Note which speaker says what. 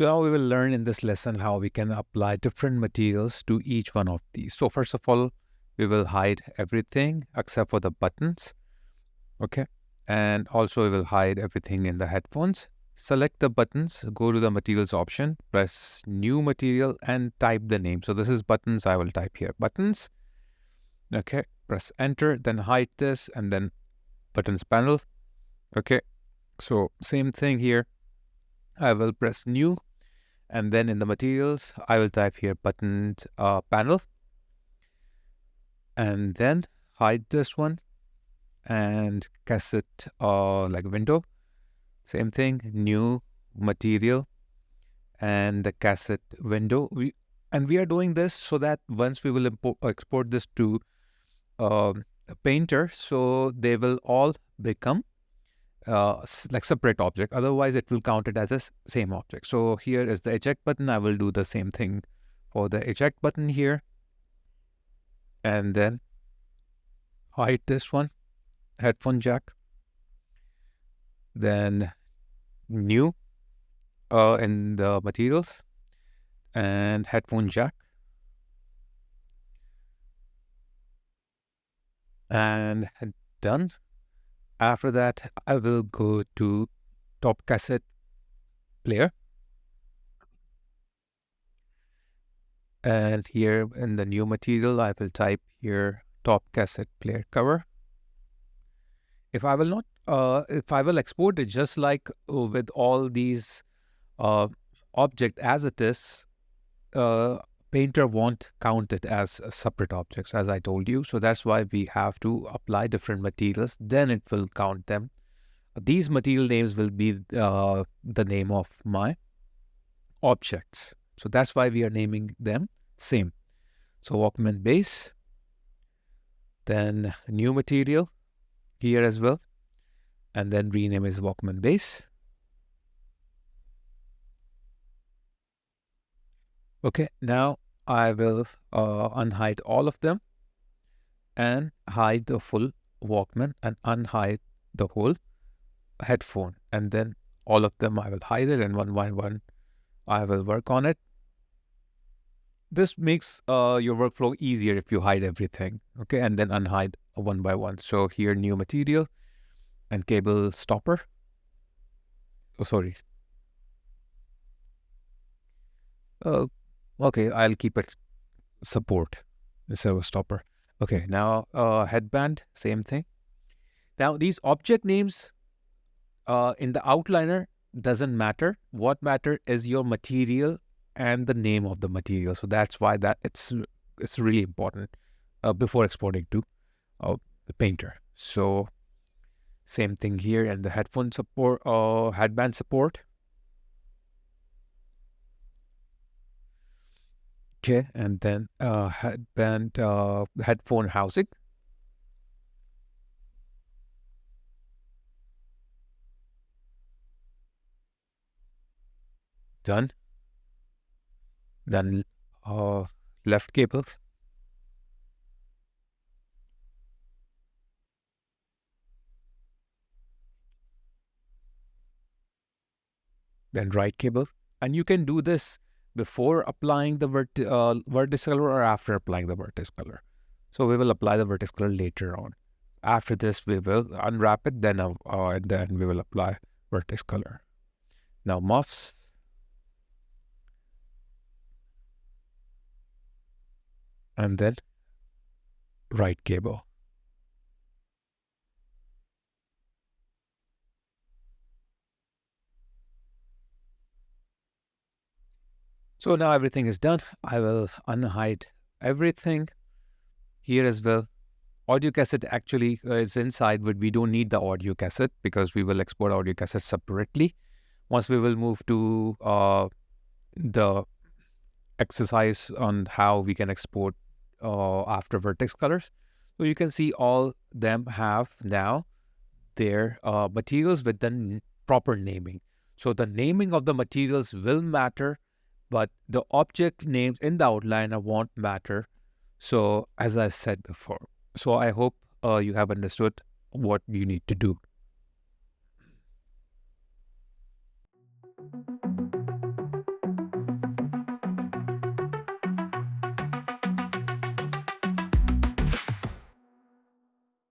Speaker 1: So now we will learn in this lesson how we can apply different materials to each one of these. So first of all, we will hide everything except for the buttons. Okay. And also we will hide everything in the headphones. Select the buttons, go to the materials option, press new material and type the name. So this is buttons. I will type here buttons. Okay. Press enter, then hide this and then buttons panel. Okay. So same thing here. I will press new and then in the materials, I will type here buttons panel and then hide this one and cassette like window. Same thing, new material and the cassette window. We are doing this so that once we will export this to Painter, so they will all become like separate object. Otherwise, it will count it as a same object. So here is the eject button. I will do the same thing for the eject button here. And then hide this one, headphone jack. Then new in the materials and headphone jack. And done. After that, I will go to top cassette player. And here in the new material, I will type here top cassette player cover. If I will not, if I will export it just like with all these object as it is, Painter won't count it as separate objects, as I told you. So that's why we have to apply different materials. Then it will count them. These material names will be the name of my objects. So that's why we are naming them same. So Walkman base, then new material here as well. And then rename is Walkman base. Okay, now I will unhide all of them and hide the full Walkman and unhide the whole headphone. And then all of them I will hide it and one by one I will work on it. This makes your workflow easier if you hide everything. Okay, and then unhide one by one. So here new material and cable stopper. Oh, sorry. Okay, I'll keep it support instead of stopper. Okay, now headband, same thing. Now these object names in the outliner doesn't matter. What matter is your material and the name of the material. So that's why that it's really important before exporting to the Painter. So same thing here and the headphone support, headband support. Okay, and then headband, headphone housing. Done. Then left cable. Then right cable. And you can do this before applying the vertex color or after applying the vertex color. So we will apply the vertex color later on. After this, we will unwrap it, then and then we will apply vertex color. Now MOS. And then right cable. So now everything is done. I will unhide everything here as well. Audio cassette actually is inside, but we don't need the audio cassette because we will export audio cassette separately. Once we will move to the exercise on how we can export after vertex colors. So you can see all them have now their materials with the proper naming. So the naming of the materials will matter, but the object names in the outliner won't matter. So as I said before, so I hope you have understood what you need to do.